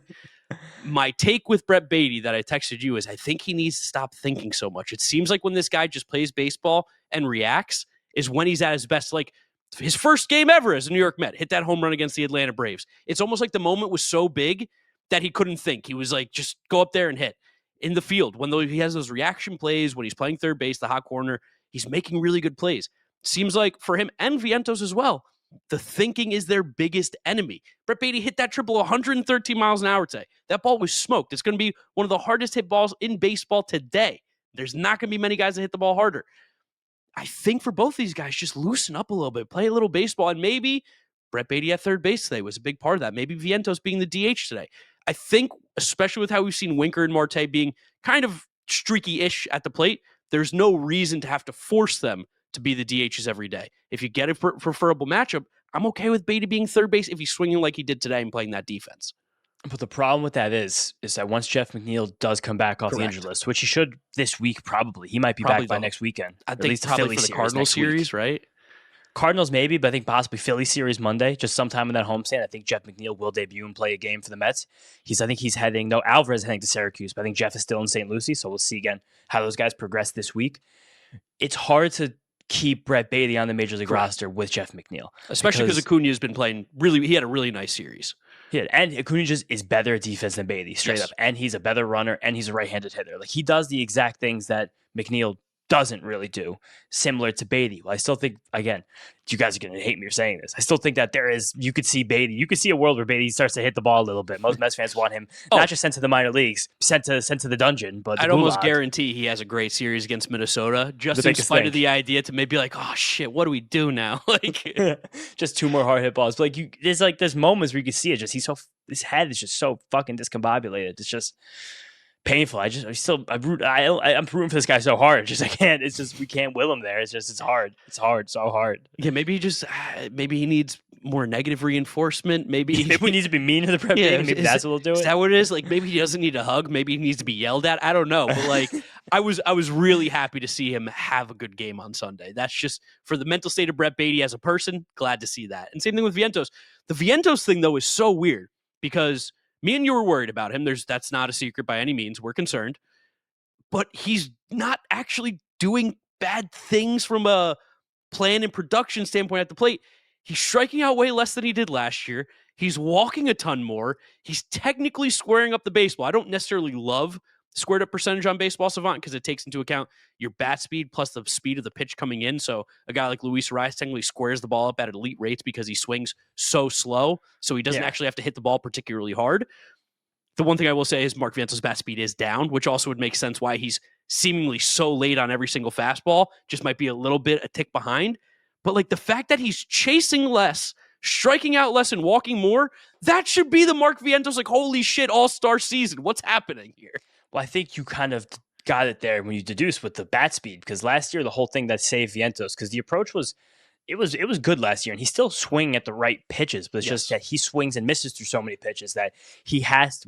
Speaker 1: My take with Brett Baty that I texted you is I think he needs to stop thinking so much. It seems like when this guy just plays baseball and reacts is when he's at his best. Like his first game ever as a New York Met, hit that home run against the Atlanta Braves. It's almost like the moment was so big that he couldn't think. He was like, just go up there and hit. In the field, when he has those reaction plays, when he's playing third base, the hot corner, he's making really good plays. Seems like for him and Vientos as well, the thinking is their biggest enemy. Brett Baty hit that triple 113 miles an hour today. That ball was smoked. It's going to be one of the hardest hit balls in baseball today. There's not going to be many guys that hit the ball harder. I think for both these guys, just loosen up a little bit, play a little baseball, and maybe Brett Baty at third base today was a big part of that. Maybe Vientos being the DH today. I think, especially with how we've seen Winker and Marte being kind of streaky-ish at the plate, there's no reason to have to force them to be the DHs every day. If you get a preferable matchup, I'm okay with Baty being third base if he's swinging like he did today and playing that defense.
Speaker 2: But the problem with that is that once Jeff McNeil does come back off the injured list, which he should this week probably, he might be back by next weekend.
Speaker 1: I think probably for the Cardinals series, right?
Speaker 2: Cardinals maybe, but I think possibly Philly series Monday, just sometime in that homestand. I think Jeff McNeil will debut and play a game for the Mets. I think he's heading, no, Alvarez is heading to Syracuse, but I think Jeff is still in St. Lucie, so we'll see again how those guys progress this week. It's hard to keep Brett Baty on the Major League roster with Jeff McNeil.
Speaker 1: Especially because Acuna has been playing he had a really nice series.
Speaker 2: Yeah, and Acuna just is better at defense than Baty, straight up. And he's a better runner, and he's a right-handed hitter. Like, he does the exact things that McNeil doesn't really do, similar to Baty. Well, I still think, again, you guys are going to hate me for saying this. I still think that you could see a world where Baty starts to hit the ball a little bit. Most Mets fans want him not just sent to the minor leagues, sent to the dungeon, but
Speaker 1: I'd almost guarantee he has a great series against Minnesota, just in spite of the idea to maybe like, oh shit, what do we do now? Like,
Speaker 2: just 2 more hard hit balls. But there's moments where you can see it. Just his head is just so fucking discombobulated. It's just painful. I'm rooting for this guy so hard. We can't will him there. It's hard. It's hard, so hard.
Speaker 1: Yeah, maybe he needs more negative reinforcement. Maybe
Speaker 2: he needs to be mean to the prep game. Maybe that's what will do it.
Speaker 1: Is that what it is? Like, maybe he doesn't need a hug. Maybe he needs to be yelled at. I don't know. But like, I was really happy to see him have a good game on Sunday. That's just for the mental state of Brett Baty as a person. Glad to see that. And same thing with Vientos. The Vientos thing though is so weird because me and you were worried about him. That's not a secret by any means. We're concerned. But he's not actually doing bad things from a plan and production standpoint at the plate. He's striking out way less than he did last year. He's walking a ton more. He's technically squaring up the baseball. I don't necessarily love squared up percentage on Baseball Savant because it takes into account your bat speed plus the speed of the pitch coming in. So a guy like Luis Arias technically squares the ball up at elite rates because he swings so slow. So he doesn't actually have to hit the ball particularly hard. The one thing I will say is Mark Vientos' bat speed is down, which also would make sense why he's seemingly so late on every single fastball. Just might be a tick behind. But like the fact that he's chasing less, striking out less, and walking more, that should be the Mark Vientos, like, holy shit, all-star season. What's happening here?
Speaker 2: Well, I think you kind of got it there when you deduced with the bat speed, because last year the whole thing that saved Vientos, because the approach was good last year, and he's still swinging at the right pitches, but it's just that he swings and misses through so many pitches that he has,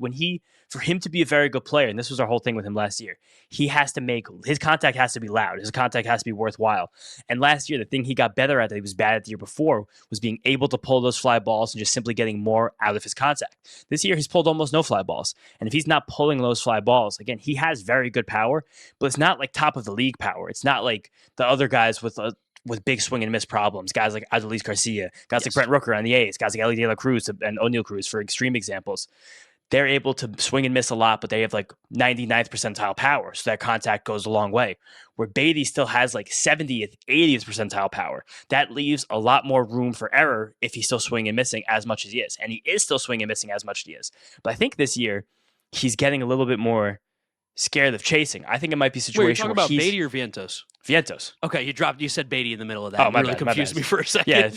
Speaker 2: for him to be a very good player, and this was our whole thing with him last year, his contact has to be loud, his contact has to be worthwhile. And last year, the thing he got better at that he was bad at the year before was being able to pull those fly balls and just simply getting more out of his contact. This year, he's pulled almost no fly balls, and if he's not pulling those fly balls, again, he has very good power, but it's not like top of the league power. It's not like the other guys with big swing and miss problems, guys like Adolis Garcia, guys like Brent Rooker on the A's, guys like Ellie De La Cruz and O'Neal Cruz for extreme examples. They're able to swing and miss a lot, but they have like 99th percentile power, so that contact goes a long way. Where Baty still has like 70th, 80th percentile power. That leaves a lot more room for error if he's still swinging and missing as much as he is. And he is still swinging and missing as much as he is. But I think this year, he's getting a little bit more scared of chasing. I think it might be a situation
Speaker 1: where you're talking about Baty or Vientos?
Speaker 2: Vientos.
Speaker 1: Okay, you said Baty in the middle of that. Oh, confused me for a second.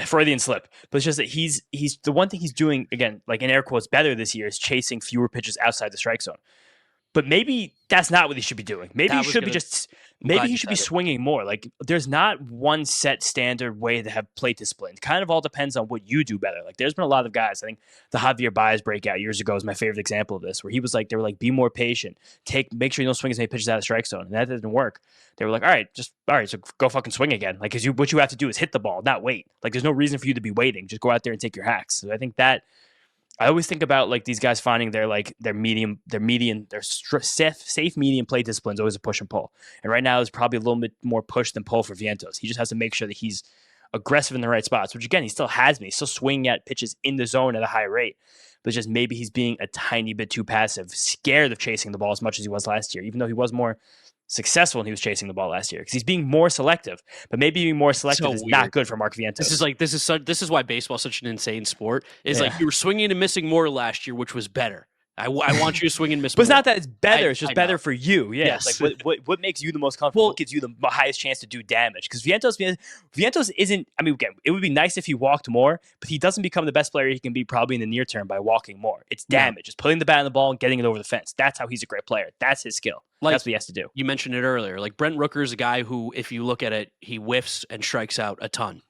Speaker 2: Freudian slip. But it's just that he's the one thing he's doing, again, like in air quotes, better this year is chasing fewer pitches outside the strike zone. But maybe that's not what he should be doing. Maybe he should be swinging more. Like, there's not one set standard way to have plate discipline. It kind of all depends on what you do better. Like, there's been a lot of guys. I think the Javier Baez breakout years ago is my favorite example of this, where he was like, they were like, be more patient. Make sure you don't swing as many pitches out of the strike zone. And that didn't work. They were like, all right, so go fucking swing again. Like, because what you have to do is hit the ball, not wait. Like, there's no reason for you to be waiting. Just go out there and take your hacks. So I think that. I always think about like these guys finding their safe medium play discipline is always a push and pull. And right now is probably a little bit more push than pull for Vientos. He just has to make sure that he's aggressive in the right spots, which again, he still has me. He's still swinging at pitches in the zone at a high rate. But just maybe he's being a tiny bit too passive, scared of chasing the ball as much as he was last year, even though he was more successful when he was chasing the ball last year, because he's being more selective. But maybe being more selective is not good for Mark Vientos.
Speaker 1: This is why baseball is such an insane sport. Like you were swinging and missing more last year, which was better. I want you to swing and miss.
Speaker 2: But it's not that it's better. It's just better for you. Yeah. Yes. Like what makes you the most comfortable? What gives you the highest chance to do damage? Because Vientos isn't. I mean, again, it would be nice if he walked more, but he doesn't become the best player he can be probably in the near term by walking more. It's damage. It's putting the bat on the ball and getting it over the fence. That's how he's a great player. That's his skill. That's what he has to do.
Speaker 1: You mentioned it earlier. Like Brent Rooker is a guy who, if you look at it, he whiffs and strikes out a ton.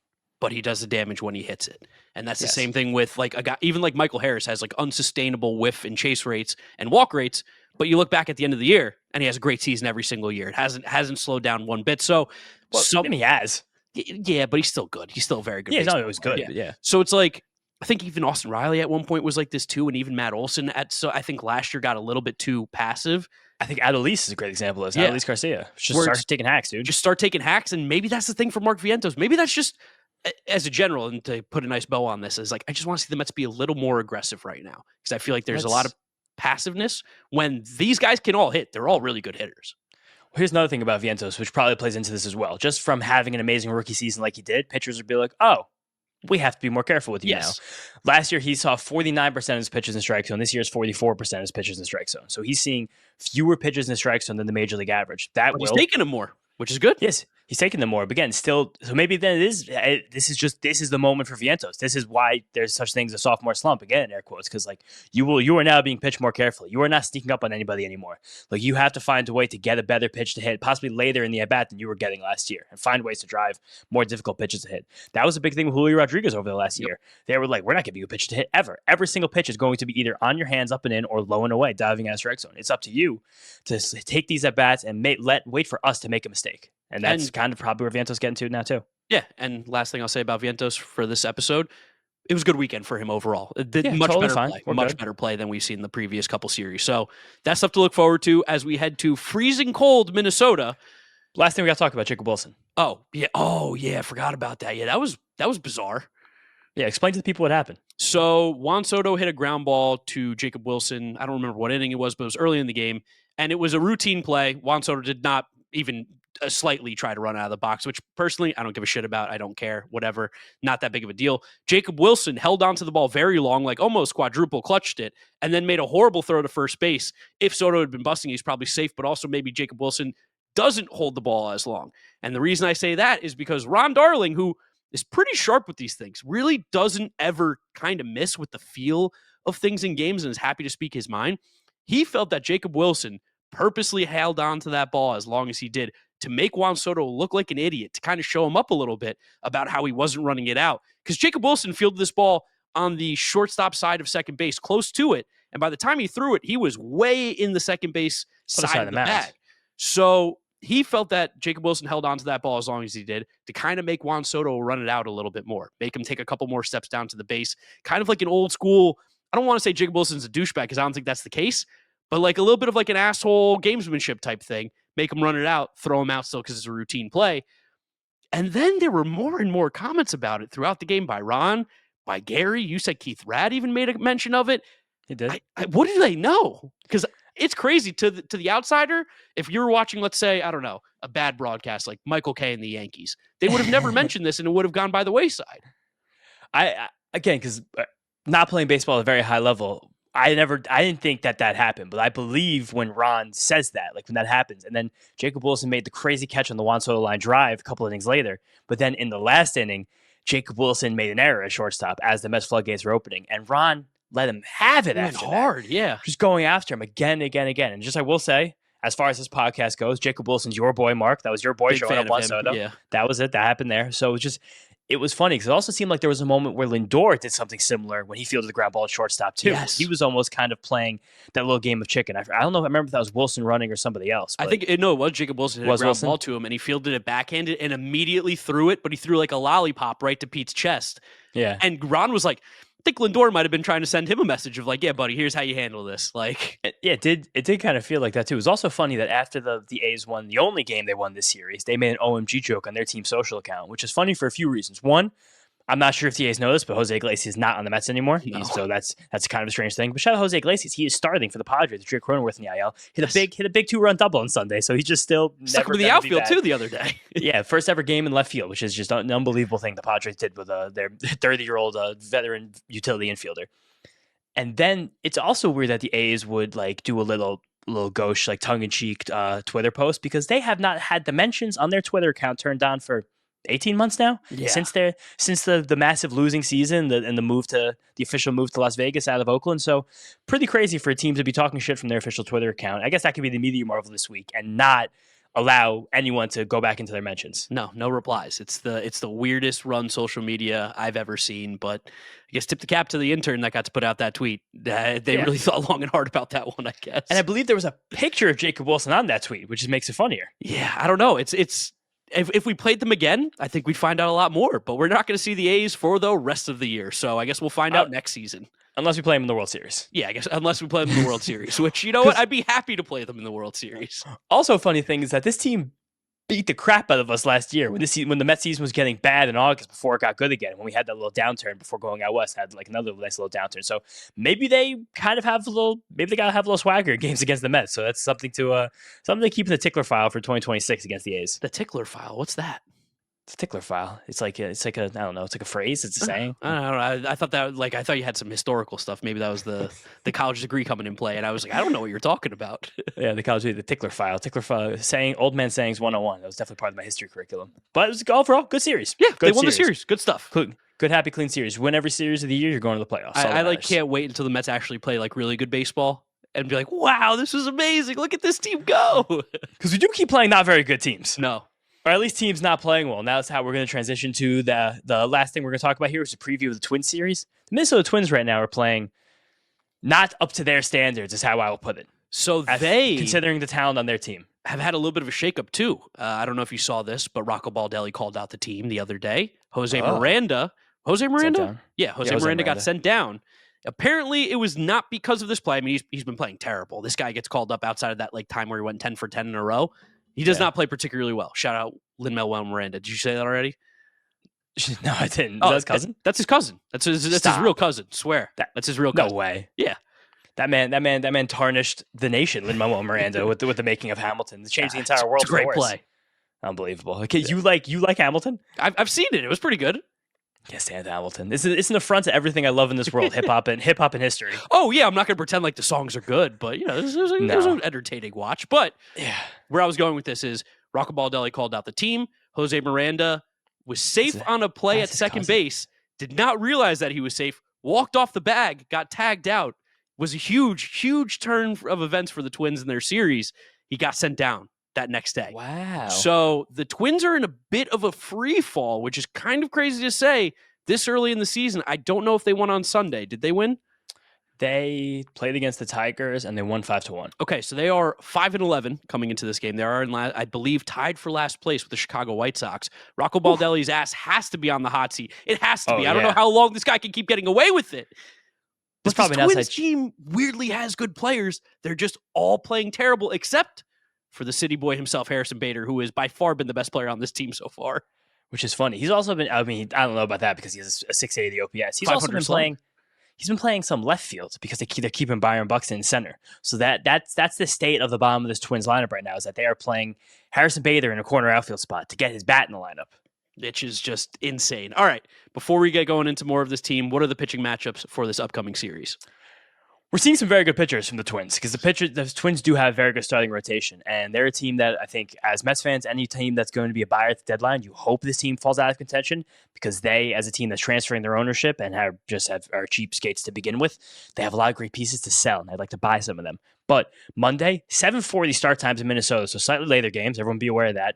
Speaker 1: but he does the damage when he hits it. And that's the same thing with like a guy, even like Michael Harris has like unsustainable whiff and chase rates and walk rates. But you look back at the end of the year and he has a great season every single year. It hasn't slowed down one bit. So
Speaker 2: he has.
Speaker 1: Yeah, but he's still good. He's still very good.
Speaker 2: Yeah, no, it was good. Yeah.
Speaker 1: So it's like, I think even Austin Riley at one point was like this too. And even Matt Olson I think last year got a little bit too passive.
Speaker 2: I think Adolis is a great example of this. Adolis Garcia. Just start taking hacks, dude.
Speaker 1: Just start taking hacks. And maybe that's the thing for Mark Vientos. Maybe that's just, as a general, and to put a nice bow on this, is like, I just want to see the Mets be a little more aggressive right now. Because I feel like there's a lot of passiveness when these guys can all hit. They're all really good hitters.
Speaker 2: Here's another thing about Vientos, which probably plays into this as well. Just from having an amazing rookie season like he did, pitchers would be like, oh, we have to be more careful with you now. Last year, he saw 49% of his pitches in strike zone. This year is 44% of his pitches in strike zone. So he's seeing fewer pitches in the strike zone than the major league average.
Speaker 1: He's taking them more, which is good.
Speaker 2: Yes, he's taking them more. But again, still, so maybe then this is the moment for Vientos. This is why there's such things as a sophomore slump, again, in air quotes, because like you are now being pitched more carefully. You are not sneaking up on anybody anymore. Like you have to find a way to get a better pitch to hit, possibly later in the at-bat than you were getting last year, and find ways to drive more difficult pitches to hit. That was a big thing with Julio Rodriguez over the last year. They were like, we're not giving you a pitch to hit ever. Every single pitch is going to be either on your hands, up and in, or low and away, diving out of strike zone. It's up to you to take these at-bats and wait for us to make a mistake. And that's kind of probably where Vientos getting to now too.
Speaker 1: Yeah, and last thing I'll say about Vientos for this episode, it was a good weekend for him overall. It did much better play than we've seen in the previous couple series. So that's stuff to look forward to as we head to freezing cold Minnesota.
Speaker 2: Last thing we got to talk about, Jacob Wilson.
Speaker 1: Oh yeah, I forgot about that. Yeah, that was bizarre.
Speaker 2: Yeah, explain to the people what happened.
Speaker 1: So Juan Soto hit a ground ball to Jacob Wilson. I don't remember what inning it was, but it was early in the game, and it was a routine play. Juan Soto did not even slightly try to run out of the box, which personally I don't give a shit about. I don't care, whatever. Not that big of a deal. Jacob Wilson held onto the ball very long, like almost quadruple clutched it, and then made a horrible throw to first base. If Soto had been busting, he's probably safe, but also maybe Jacob Wilson doesn't hold the ball as long. And the reason I say that is because Ron Darling, who is pretty sharp with these things, really doesn't ever kind of miss with the feel of things in games and is happy to speak his mind. He felt that Jacob Wilson purposely held on to that ball as long as he did to make Juan Soto look like an idiot, to kind of show him up a little bit about how he wasn't running it out. Because Jacob Wilson fielded this ball on the shortstop side of second base, close to it. And by the time he threw it, he was way in the second base side of the bag. So he felt that Jacob Wilson held on to that ball as long as he did to kind of make Juan Soto run it out a little bit more, make him take a couple more steps down to the base, kind of like an old school. I don't want to say Jacob Wilson's a douchebag because I don't think that's the case, but like a little bit of like an asshole gamesmanship type thing. Make him run it out, throw him out still because it's a routine play. And then there were more and more comments about it throughout the game by Ron, by Gary. You said Keith Radd even made a mention of it.
Speaker 2: He did.
Speaker 1: What do they know? Because it's crazy to the outsider. If you're watching, let's say, I don't know, a bad broadcast like Michael Kay and the Yankees, they would have never mentioned this and it would have gone by the wayside.
Speaker 2: Again, because not playing baseball at a very high level, I didn't think that happened, but I believe when Ron says that, like when that happens, and then Jacob Wilson made the crazy catch on the Juan Soto line drive a couple innings later, but then in the last inning, Jacob Wilson made an error at shortstop as the Mets floodgates were opening, and Ron let him have it after
Speaker 1: hard, yeah.
Speaker 2: Just going after him again. And just I will say, as far as this podcast goes, Jacob Wilson's your boy, Mark. That was your boy showing up Juan Soto.
Speaker 1: Yeah.
Speaker 2: That was it. That happened there. So it was funny because it also seemed like there was a moment where Lindor did something similar when he fielded the ground ball at shortstop too.
Speaker 1: Yes.
Speaker 2: He was almost kind of playing that little game of chicken. I don't know if I remember if that was Wilson running or somebody else.
Speaker 1: I think it was Jacob Wilson hit a ground ball to him and he fielded it backhanded and immediately threw it, but he threw like a lollipop right to Pete's chest.
Speaker 2: Yeah.
Speaker 1: And Ron was like, I think Lindor might have been trying to send him a message of like, yeah, buddy, here's how you handle this. Like,
Speaker 2: it did kind of feel like that too. It was also funny that after the A's won the only game they won this series, they made an OMG joke on their team social account, which is funny for a few reasons. One, I'm not sure if the A's know this, but Jose Iglesias is not on the Mets anymore. No. So that's kind of a strange thing. But shout out Jose Iglesias. He is starting for the Padres. Drake Cronenworth in the IL. Hit a big 2-run double on Sunday. So he's just still
Speaker 1: stuck with the outfield too the other day.
Speaker 2: Yeah, first ever game in left field, which is just an unbelievable thing the Padres did with their 30-year-old veteran utility infielder. And then it's also weird that the A's would like do a little gauche, like tongue-in-cheek Twitter post because they have not had the mentions on their Twitter account turned on for 18 months now, since the massive losing season and the official move to Las Vegas out of Oakland. So pretty crazy for a team to be talking shit from their official Twitter account. I guess that could be the media marvel this week and not allow anyone to go back into their mentions.
Speaker 1: No replies. It's the weirdest run social media I've ever seen. But I guess tip the cap to the intern that got to put out that tweet. They really thought long and hard about that one, I guess.
Speaker 2: And I believe there was a picture of Jacob Wilson on that tweet, which just makes it funnier.
Speaker 1: Yeah, I don't know. It's if we played them again, I think we'd find out a lot more. But we're not going to see the A's for the rest of the year. So I guess we'll find out next season.
Speaker 2: Unless we play them in the World Series.
Speaker 1: Yeah, I guess unless we play them in the World Series, which, you know what? I'd be happy to play them in the World Series.
Speaker 2: Also, funny thing is that this team beat the crap out of us last year when the Mets season was getting bad in August before it got good again. When we had that little downturn before going out west, had like another nice little downturn. So maybe they kind of have maybe they got to have a little swagger in games against the Mets. So that's something to keep in the tickler file for 2026 against the A's.
Speaker 1: The tickler file? What's that?
Speaker 2: It's a tickler file. It's like a I don't know. It's like a phrase. It's a saying.
Speaker 1: I don't know. I thought that I thought you had some historical stuff. Maybe that was the college degree coming in play, and I was like, I don't know what you're talking about.
Speaker 2: Yeah, the tickler file, saying old man sayings 101. That was definitely part of my history curriculum. But it was overall good series.
Speaker 1: Yeah, they won the series. Good stuff.
Speaker 2: Good, happy, clean series. Win every series of the year, you're going to the playoffs.
Speaker 1: I can't wait until the Mets actually play like really good baseball and be like, wow, this is amazing. Look at this team go.
Speaker 2: Because we do keep playing not very good teams.
Speaker 1: No.
Speaker 2: Or at least teams not playing well. Now that's how we're going to transition to the last thing we're going to talk about here is a preview of the Twins series. The Minnesota Twins right now are playing not up to their standards, is how I will put it.
Speaker 1: So
Speaker 2: considering the talent on their team,
Speaker 1: have had a little bit of a shakeup too. I don't know if you saw this, but Rocco Baldelli called out the team the other day. Jose Miranda? Yeah, Jose Miranda got sent down. Apparently, it was not because of this play. I mean, he's been playing terrible. This guy gets called up outside of that time where he went 10 for 10 in a row. He does not play particularly well. Shout out Lin-Manuel Miranda. Did you say that already?
Speaker 2: No, I didn't. That's his cousin?
Speaker 1: That's his cousin. That's his real cousin. Swear. That's his real cousin.
Speaker 2: No way.
Speaker 1: Yeah.
Speaker 2: That man tarnished the nation, Lin-Manuel Miranda, with the making of Hamilton. It changed the entire world.
Speaker 1: It's a great play.
Speaker 2: Unbelievable. Okay, you like Hamilton?
Speaker 1: I've seen it. It was pretty good.
Speaker 2: Can't stand Hamilton. It's an affront to everything I love in this world, hip hop and history.
Speaker 1: Oh yeah, I'm not going to pretend like the songs are good, but it was an entertaining watch. But where I was going with this is Rocco Baldelli called out the team. Jose Miranda was safe on a play at second base. Did not realize that he was safe. Walked off the bag. Got tagged out. Was a huge turn of events for the Twins in their series. He got sent down that next day.
Speaker 2: Wow.
Speaker 1: So the Twins are in a bit of a free fall, which is kind of crazy to say this early in the season. I don't know if they won on Sunday. Did they win?
Speaker 2: They played against the Tigers and they won 5-1.
Speaker 1: Okay, so they are 5-11 coming into this game. They are, I believe, tied for last place with the Chicago White Sox. Rocco Baldelli's ass has to be on the hot seat. It has to be. I don't know how long this guy can keep getting away with it. But this Twins team weirdly has good players. They're just all playing terrible, except for the city boy himself, Harrison Bader, who has by far been the best player on this team so far.
Speaker 2: Which is funny. He's also been, I don't know about that because he has a 680 OPS. He's also been playing. He's been playing some left field because they're keeping Byron Buxton in center. So that's the state of the bottom of this Twins lineup right now, is that they are playing Harrison Bader in a corner outfield spot to get his bat in the lineup.
Speaker 1: Which is just insane. All right, before we get going into more of this team, what are the pitching matchups for this upcoming series?
Speaker 2: We're seeing some very good pitchers from the Twins because the Twins do have very good starting rotation, and they're a team that I think, as Mets fans, any team that's going to be a buyer at the deadline, you hope this team falls out of contention because they, as a team that's transferring their ownership and are cheapskates to begin with, they have a lot of great pieces to sell, and I'd like to buy some of them. But Monday, 7:40 start times in Minnesota, so slightly later games. Everyone be aware of that.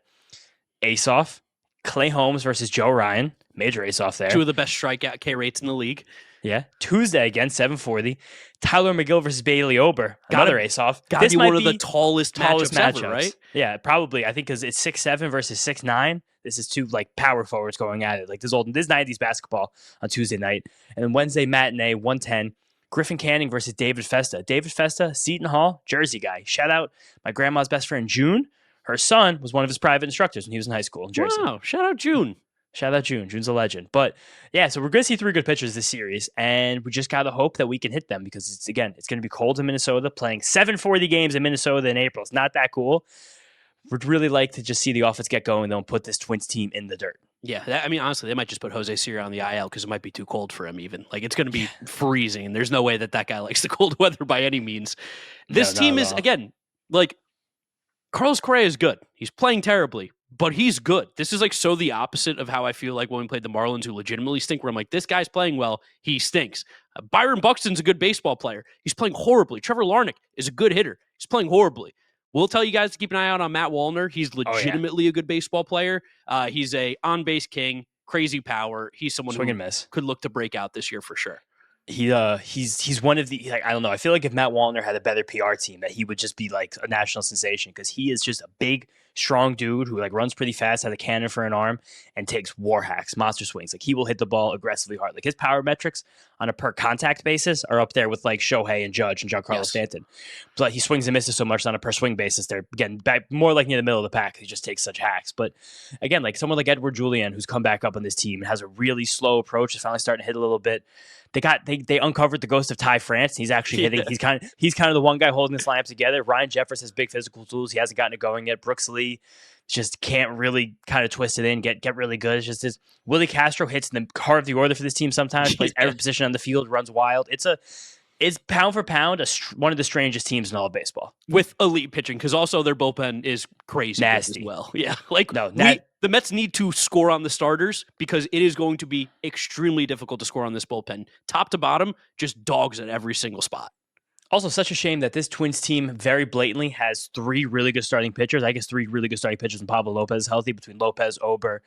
Speaker 2: Ace-off, Clay Holmes versus Joe Ryan. Major ace-off there.
Speaker 1: Two of the best strikeout K rates in the league.
Speaker 2: Yeah. Tuesday again, 7:40. Tyler McGill versus Bailey Ober. Another ace-off.
Speaker 1: This might be one of the tallest matchups ever, right?
Speaker 2: Yeah, probably. I think because it's 6'7" versus 6'9". This is two power forwards going at it. This 90s basketball on Tuesday night. And then Wednesday matinee, 1:10. Griffin Canning versus David Festa. David Festa, Seton Hall, Jersey guy. Shout out my grandma's best friend, June. Her son was one of his private instructors when he was in high school in Jersey.
Speaker 1: Wow, shout out June.
Speaker 2: Shout out June. June's a legend. But yeah, so we're going to see three good pitchers this series, and we just got to hope that we can hit them because it's going to be cold in Minnesota. Playing 740 games in Minnesota in April. It's not that cool. We'd really like to just see the offense get going, though, and put this Twins team in the dirt.
Speaker 1: Yeah, honestly, they might just put Jose Sierra on the IL because it might be too cold for him even. It's going to be freezing, and there's no way that guy likes the cold weather by any means. This team is, again, Carlos Correa is good. He's playing terribly, but he's good. This is so the opposite of how I feel like when we played the Marlins, who legitimately stink, where I'm like, this guy's playing well, he stinks. Byron Buxton's a good baseball player. He's playing horribly. Trevor Larnach is a good hitter. He's playing horribly. We'll tell you guys to keep an eye out on Matt Wallner. He's legitimately a good baseball player. He's a on-base king, crazy power. He's someone
Speaker 2: Swing
Speaker 1: who
Speaker 2: and miss.
Speaker 1: Could look to break out this year for sure.
Speaker 2: He's one of the, like, I don't know. I feel like if Matt Wallner had a better PR team, that he would just be like a national sensation, because he is just a big, strong dude who like runs pretty fast, has a cannon for an arm, and takes war hacks, monster swings. Like, he will hit the ball aggressively hard. Like, his power metrics on a per contact basis are up there with like Shohei and Judge and Giancarlo Stanton. But he swings and misses so much on a per swing basis. They're getting back more like near the middle of the pack. He just takes such hacks. But again, like someone like Edward Julian, who's come back up on this team and has a really slow approach, is finally starting to hit a little bit. They uncovered the ghost of Ty France. He's actually hitting. He's kind of the one guy holding this lineup together. Ryan Jeffers has big physical tools. He hasn't gotten it going yet. Brooks Lee just can't really kind of twist it in, get really good. It's just this. Willie Castro hits in the heart of the order for this team sometimes. Plays every position on the field, runs wild. It's pound for pound one of the strangest teams in all of baseball,
Speaker 1: with elite pitching, because also their bullpen is crazy
Speaker 2: nasty
Speaker 1: as well. Yeah, like
Speaker 2: the
Speaker 1: Mets need to score on the starters, because it is going to be extremely difficult to score on this bullpen, top to bottom. Just dogs at every single spot.
Speaker 2: Also, such a shame that this Twins team very blatantly has three really good starting pitchers. I guess three really good starting pitchers, and Pablo Lopez is healthy, between Lopez, Ober,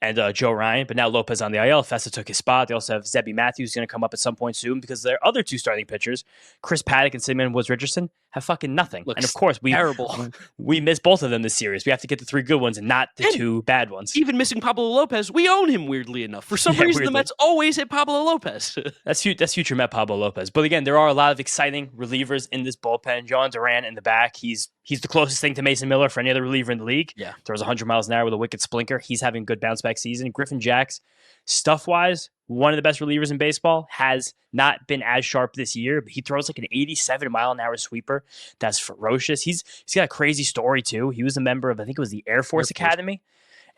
Speaker 2: and Joe Ryan. But now Lopez on the IL. Festa took his spot. They also have Zebby Matthews going to come up at some point soon, because their other two starting pitchers, Chris Paddock and Simeon Woods-Richardson, have fucking nothing.
Speaker 1: Looks
Speaker 2: and of course, we miss both of them this series. We have to get the three good ones and not the two bad ones.
Speaker 1: Even missing Pablo Lopez, we own him, weirdly enough. For some reason, weirdly. The Mets always hit Pablo Lopez.
Speaker 2: That's future Met Pablo Lopez. But again, there are a lot of exciting relievers in this bullpen. John Duran in the back. He's the closest thing to Mason Miller for any other reliever in the league.
Speaker 1: Yeah.
Speaker 2: Throws 100 miles an hour with a wicked splinter. He's having a good bounce back season. Griffin Jacks, stuff-wise, one of the best relievers in baseball, has not been as sharp this year, but he throws like an 87-mile-an-hour sweeper that's ferocious. He's got a crazy story, too. He was a member of, I think it was the Air Force Academy,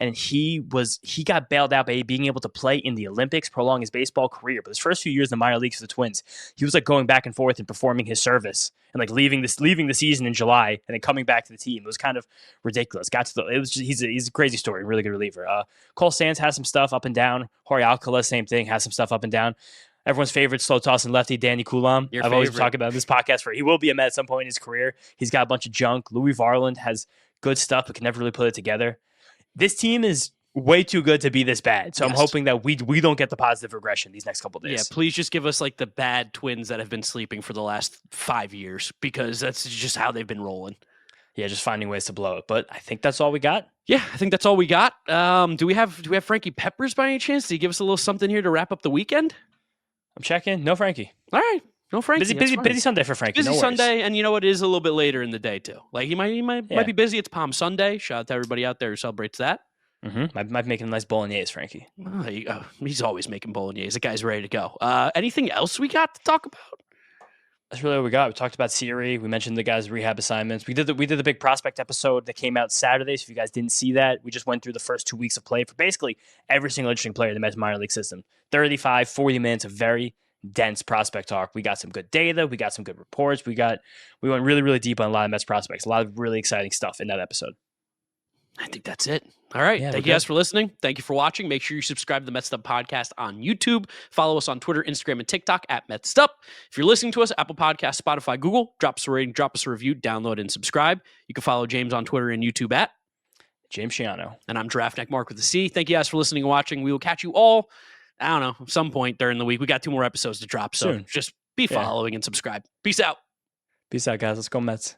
Speaker 2: and he got bailed out by being able to play in the Olympics, prolong his baseball career. But his first few years in the minor leagues for the Twins, he was like going back and forth and performing his service and like leaving the season in July and then coming back to the team. It was kind of ridiculous. He's a crazy story, really good reliever. Cole Sands has some stuff up and down. Jorge Alcala, same thing, has some stuff up and down. Everyone's favorite slow tossing lefty, Danny Coulomb. I've always talked about this podcast he will be a Met at some point in his career. He's got a bunch of junk. Louis Varland has good stuff, but can never really put it together. This team is way too good to be this bad. So I'm hoping that we don't get the positive regression these next couple of days.
Speaker 1: Yeah, please just give us like the bad Twins that have been sleeping for the last 5 years, because that's just how they've been rolling.
Speaker 2: Yeah, just finding ways to blow it. But I think that's all we got.
Speaker 1: Yeah, I think that's all we got. Do we have Frankie Peppers by any chance? Did he give us a little something here to wrap up the weekend?
Speaker 2: I'm checking. No Frankie.
Speaker 1: All right. No Frankie.
Speaker 2: Busy Sunday for Frankie.
Speaker 1: Busy Sunday, and you know what? It is a little bit later in the day too. Like he might be busy. It's Palm Sunday. Shout out to everybody out there who celebrates that.
Speaker 2: Mm-hmm. Might making a nice bolognese, Frankie.
Speaker 1: Oh, he's always making bolognese. The guy's ready to go. Anything else we got to talk about?
Speaker 2: That's really what we got. We talked about Siri. We mentioned the guys' rehab assignments. We did the big prospect episode that came out Saturday. So if you guys didn't see that, we just went through the first 2 weeks of play for basically every single interesting player in the Mets minor league system. 35, 40 minutes of very dense prospect talk. We got some good data. We got some good reports. We went really, really deep on a lot of Mets prospects. A lot of really exciting stuff in that episode.
Speaker 1: I think that's it. All right. Thank you guys for listening. Thank you for watching. Make sure you subscribe to the Mets'd podcast on YouTube. Follow us on Twitter, Instagram, and TikTok at Mets'd. If you're listening to us, Apple Podcasts, Spotify, Google, drop us a rating, drop us a review, download and subscribe. You can follow James on Twitter and YouTube at
Speaker 2: James Shiano.
Speaker 1: And I'm Draftneck Mark with a C. Thank you guys for listening and watching. We will catch you all, I don't know, some point during the week. We got 2 more episodes to drop, so just be following and subscribe. Peace out.
Speaker 2: Peace out, guys. Let's go Mets.